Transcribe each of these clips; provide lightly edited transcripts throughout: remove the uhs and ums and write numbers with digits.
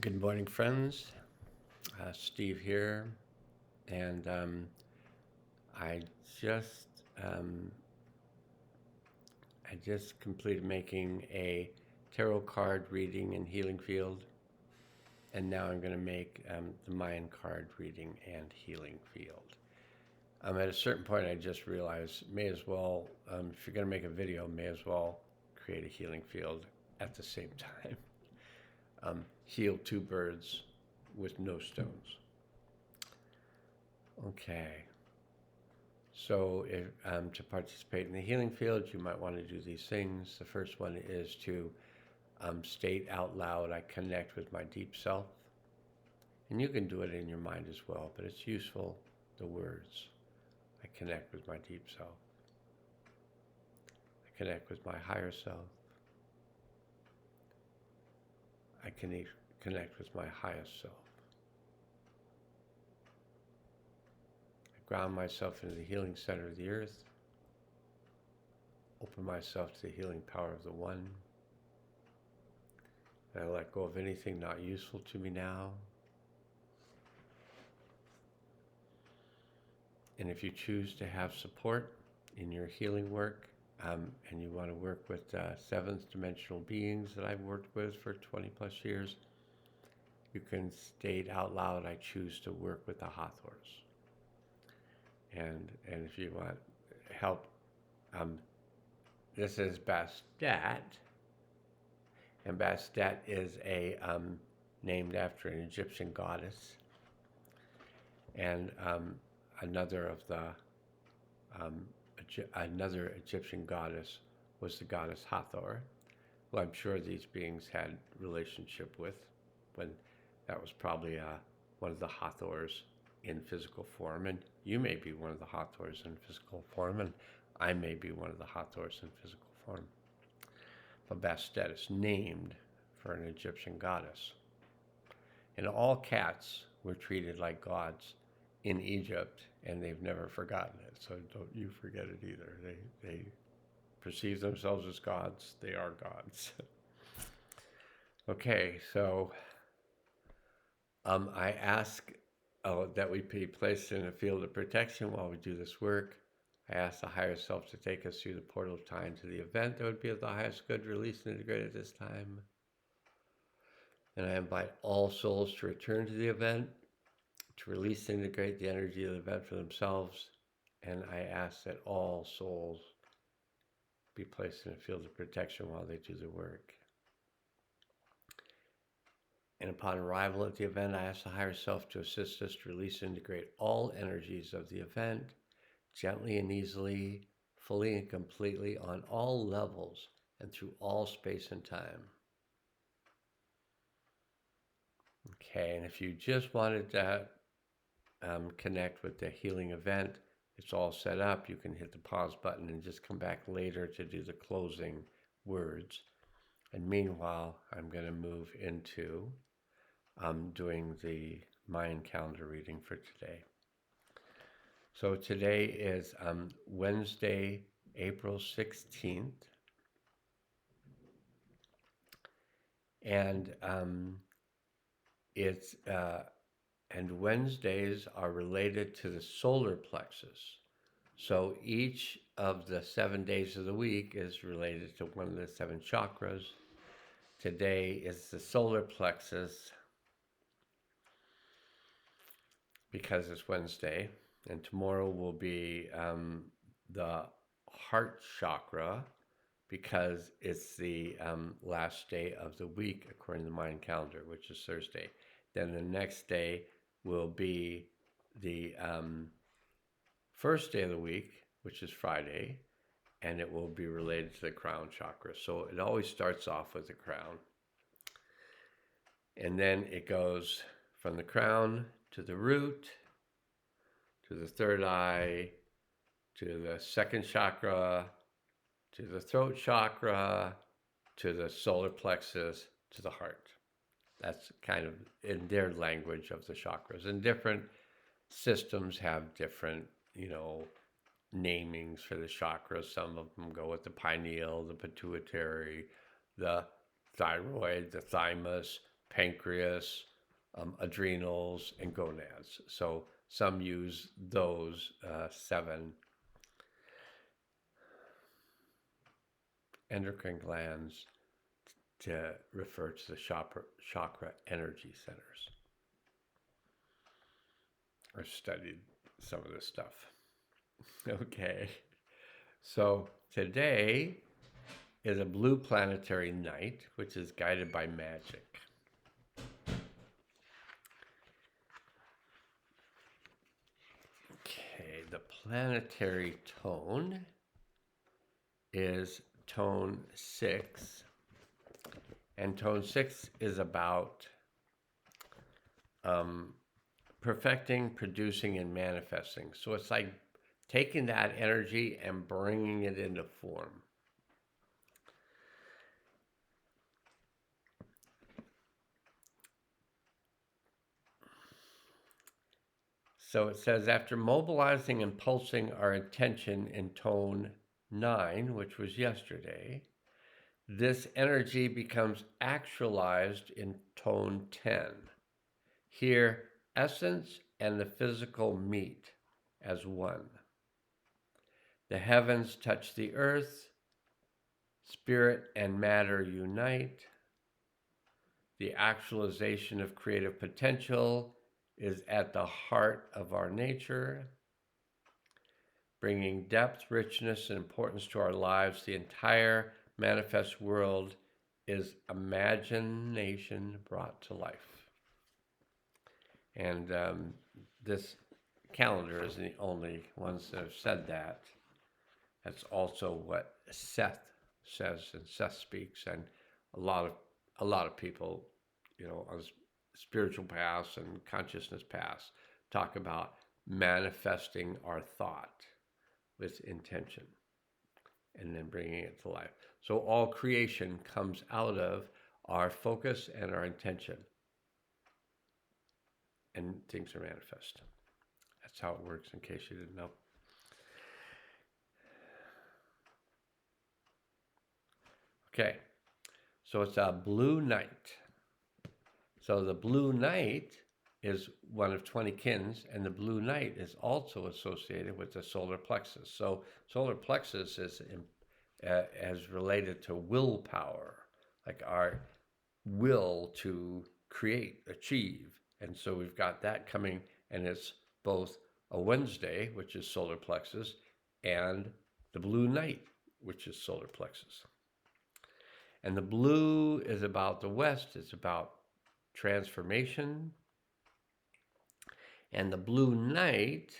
Good morning, friends. Steve here, and I just um, I just completed making a tarot card reading and healing field, and now I'm going to make the Mayan card reading and healing field. At a certain point, I just realized may as well, if you're going to make a video, may as well create a healing field at the same time. Heal two birds with no stones. Okay. So, to participate in the healing field, you might want to do these things. The first one is to state out loud, I connect with my deep self. And you can do it in your mind as well, but it's useful, the words. I connect with my deep self. I connect with my higher self. I connect with my highest self. I ground myself into the healing center of the earth. Open myself to the healing power of the One. And I let go of anything not useful to me now. And if you choose to have support in your healing work, and you want to work with seventh dimensional beings that I've worked with for 20 plus years, you can state out loud, I choose to work with the Hathors. And if you want help, this is Bastet. And Bastet is named after an Egyptian goddess. And another of the another Egyptian goddess was the goddess Hathor, who I'm sure these beings had relationship with, when that was probably one of the Hathors in physical form, and you may be one of the Hathors in physical form, and I may be one of the Hathors in physical form. But Bastet is named for an Egyptian goddess. And all cats were treated like gods in Egypt, and they've never forgotten it. So don't you forget it either. They perceive themselves as gods. They are gods. Okay, so I ask that we be placed in a field of protection while we do this work. I ask the higher self to take us through the portal of time to the event that would be of the highest good, release and integrate at this time. And I invite all souls to return to the event, to release and integrate the energy of the event for themselves. And I ask that all souls be placed in a field of protection while they do the work. And upon arrival at the event, I ask the higher self to assist us to release and integrate all energies of the event, gently and easily, fully and completely, on all levels and through all space and time. Okay, and if you just wanted to connect with the healing event, it's all set up. You can hit the pause button and just come back later to do the closing words. And meanwhile, I'm going to move into doing the Mayan calendar reading for today. So today is Wednesday, April 16th. And and Wednesdays are related to the solar plexus. So each of the 7 days of the week is related to one of the 7 chakras. Today is the solar plexus because it's Wednesday, and tomorrow will be the heart chakra because it's the last day of the week according to the Mayan calendar, which is Thursday. Then the next day will be the first day of the week, which is Friday, and it will be related to the crown chakra. So it always starts off with the crown. And then it goes from the crown to the root, to the third eye, to the second chakra, to the throat chakra, to the solar plexus, to the heart. That's kind of in their language of the chakras. And different systems have different, namings for the chakras. Some of them go with the pineal, the pituitary, the thyroid, the thymus, pancreas, adrenals, and gonads. So some use those 7 endocrine glands to refer to the chakra energy centers. I've studied some of this stuff. Okay, so today is a blue planetary night, which is guided by magic. Okay, the planetary tone is tone 6, and tone 6 is about perfecting, producing, and manifesting. So it's like taking that energy and bringing it into form. So it says, after mobilizing and pulsing our attention in tone 9, which was yesterday, this energy becomes actualized in tone 10. Here, essence and the physical meet as one. The heavens touch the earth, spirit and matter unite. The actualization of creative potential is at the heart of our nature, bringing depth, richness, and importance to our lives. The entire manifest world is imagination brought to life. And this calendar isn't the only ones that have said that. That's also what Seth says, and Seth speaks, and a lot of people, on spiritual paths and consciousness paths talk about manifesting our thought with intention and then bringing it to life. So all creation comes out of our focus and our intention, and things are manifest. That's how it works, in case you didn't know. Okay, so it's a blue night. So the blue night is one of 20 kins, and the blue night is also associated with the solar plexus. So solar plexus is as related to willpower, like our will to create, achieve. And so we've got that coming, and it's both a Wednesday, which is solar plexus, and the blue night, which is solar plexus. And the blue is about the West. It's about transformation. And the blue night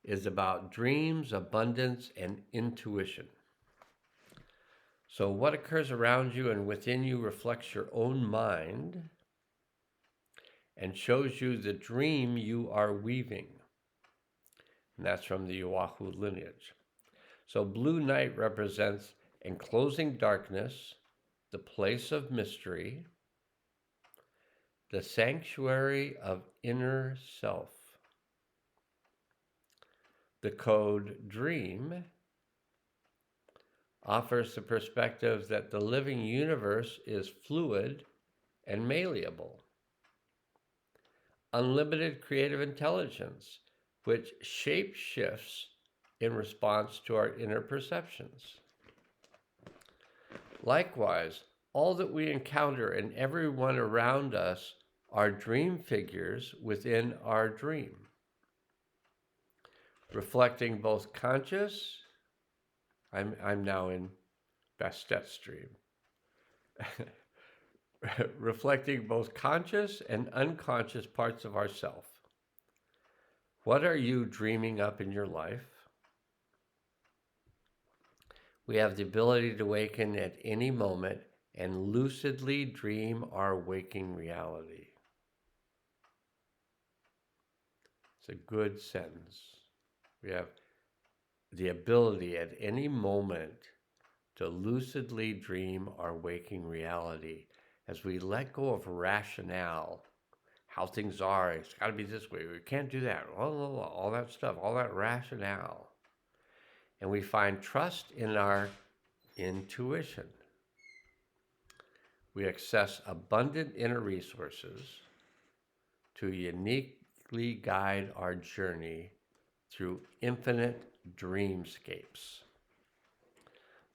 is about dreams, abundance, and intuition. So what occurs around you and within you reflects your own mind and shows you the dream you are weaving. And that's from the Oahu lineage. So blue night represents enclosing darkness, the place of mystery, the sanctuary of inner self. The code dream offers the perspective that the living universe is fluid and malleable. Unlimited creative intelligence, which shape shifts in response to our inner perceptions. Likewise, all that we encounter and everyone around us are dream figures within our dream, reflecting both conscious, I'm now in Bastet's dream, reflecting both conscious and unconscious parts of ourself. What are you dreaming up in your life? We have the ability to awaken at any moment and lucidly dream our waking reality. It's a good sentence. We have the ability at any moment to lucidly dream our waking reality as we let go of rationale, how things are. It's got to be this way. We can't do that. All that stuff, all that rationale. And we find trust in our intuition. we access abundant inner resources to uniquely guide our journey through infinite dreamscapes.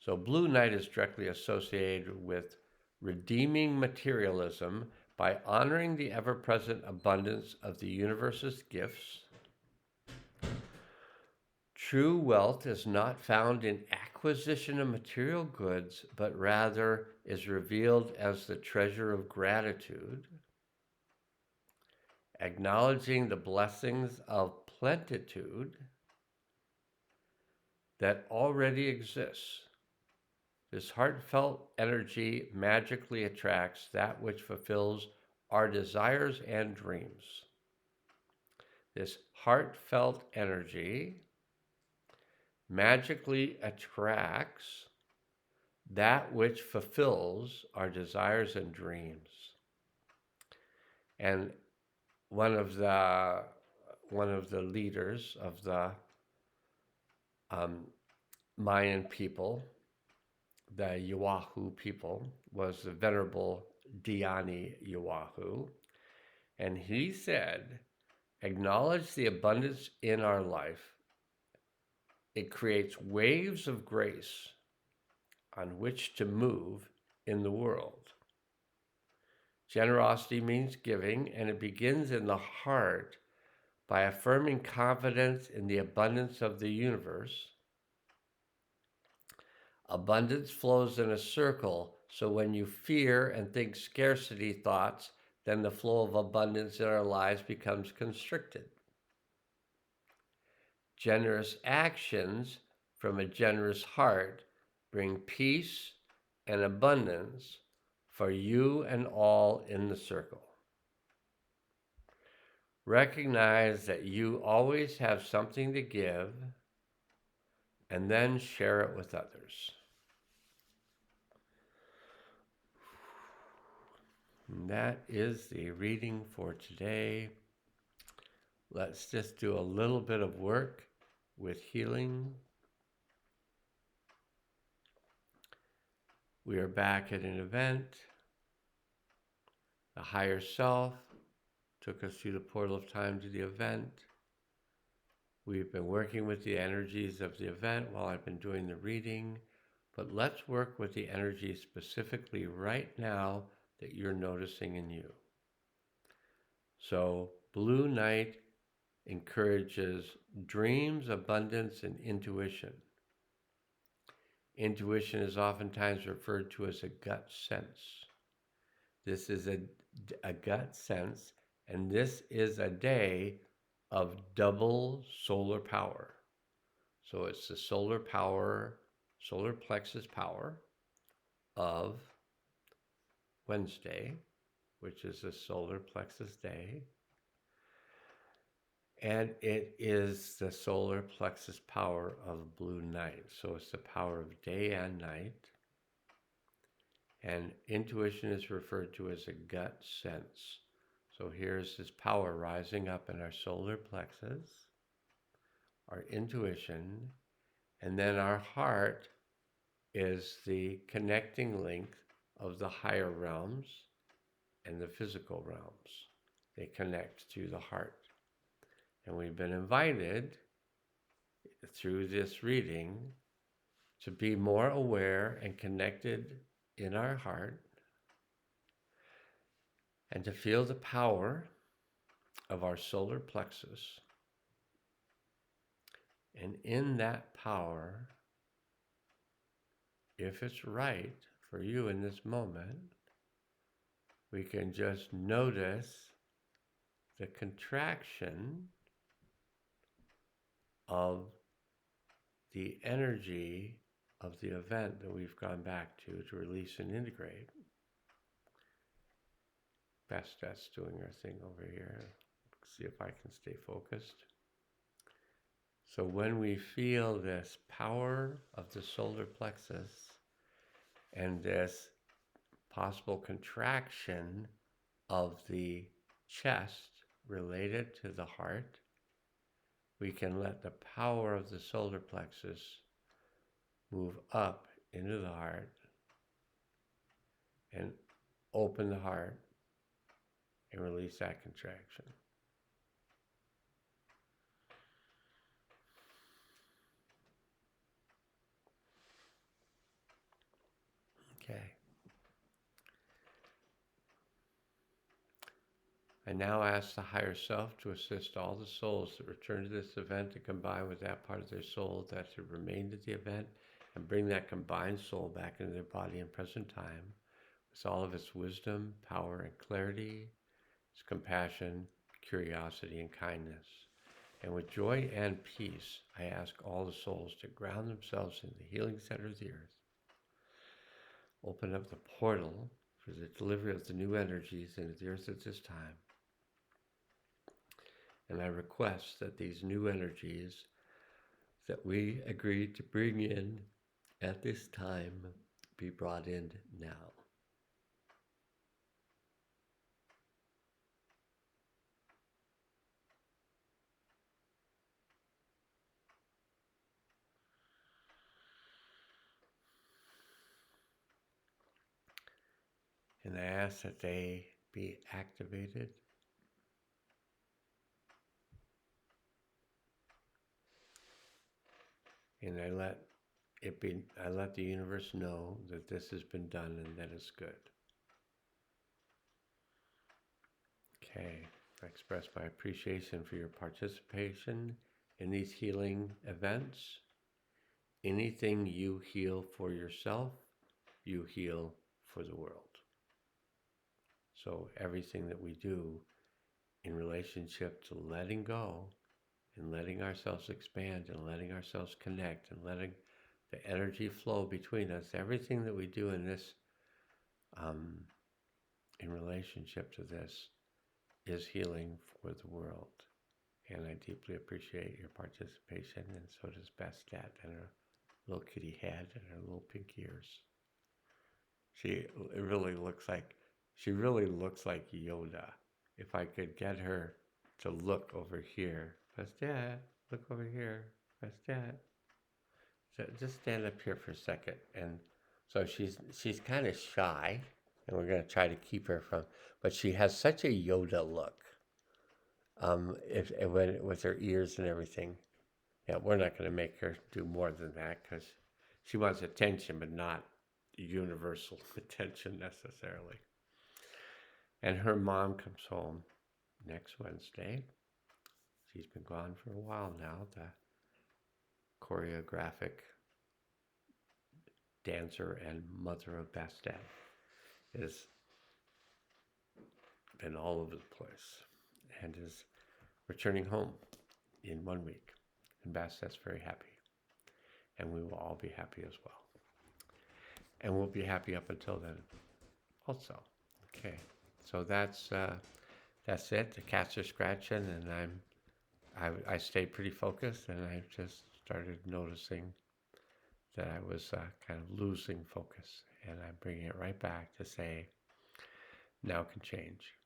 So, Blue Night is directly associated with redeeming materialism by honoring the ever present abundance of the universe's gifts. True wealth is not found in acquisition of material goods, but rather is revealed as the treasure of gratitude, acknowledging the blessings of plenitude that already exists. This heartfelt energy magically attracts that which fulfills our desires and dreams. This heartfelt energy magically attracts that which fulfills our desires and dreams. And one of the leaders of the Mayan people, the Oahu people, was the Venerable Diani Oahu. And he said, acknowledge the abundance in our life. It creates waves of grace on which to move in the world. Generosity means giving, and it begins in the heart by affirming confidence in the abundance of the universe. Abundance flows in a circle, so when you fear and think scarcity thoughts, then the flow of abundance in our lives becomes constricted. Generous actions from a generous heart bring peace and abundance for you and all in the circle. Recognize that you always have something to give and then share it with others. And that is the reading for today. Let's just do a little bit of work with healing. We are back at an event. The higher self took us through the portal of time to the event. We've been working with the energies of the event while I've been doing the reading, but let's work with the energies specifically right now that you're noticing in you. So, Blue Night encourages dreams, abundance, and intuition. Intuition is oftentimes referred to as a gut sense. This is a gut sense, and this is a day of double solar power. So it's the solar power, solar plexus power of Wednesday, which is the solar plexus day. And it is the solar plexus power of Blue Night. So it's the power of day and night. And intuition is referred to as a gut sense. So here's this power rising up in our solar plexus, our intuition, and then our heart is the connecting link of the higher realms and the physical realms. They connect to the heart. And we've been invited through this reading to be more aware and connected in our heart and to feel the power of our solar plexus. And in that power, if it's right for you in this moment, we can just notice the contraction of the energy of the event that we've gone back to release and integrate. That's doing our thing over here. See if I can stay focused. So when we feel this power of the solar plexus and this possible contraction of the chest related to the heart, we can let the power of the solar plexus move up into the heart and open the heart, and release that contraction. Okay. I now ask the higher self to assist all the souls that return to this event to combine with that part of their soul that had remained at the event and bring that combined soul back into their body in present time with all of its wisdom, power, and clarity, its compassion, curiosity, and kindness. And with joy and peace, I ask all the souls to ground themselves in the healing center of the earth, open up the portal for the delivery of the new energies into the earth at this time. And I request that these new energies that we agreed to bring in at this time be brought in now. And I ask that they be activated and I let the universe know that this has been done and that it's good. Okay, I express my appreciation for your participation in these healing events. Anything you heal for yourself, you heal for the world. So everything that we do in relationship to letting go and letting ourselves expand and letting ourselves connect and letting the energy flow between us, everything that we do in this, in relationship to this, is healing for the world. And I deeply appreciate your participation, and so does Bastet and her little kitty head and her little pink ears. She really looks like Yoda. If I could get her to look over here, Bastet, look over here, Bastet. So just stand up here for a second. And so she's kind of shy, and we're going to try to keep her from, but she has such a Yoda look. With her ears and everything. Yeah, we're not going to make her do more than that because she wants attention, but not universal attention necessarily. And her mom comes home next Wednesday. She's been gone for a while now. The choreographic dancer and mother of Bastet has been all over the place and is returning home in 1 week. And Bastet's very happy. And we will all be happy as well. And we'll be happy up until then also. Okay, so that's it. The cats are scratching, and I stayed pretty focused, and I just started noticing that I was kind of losing focus, and I'm bringing it right back to say, now can change.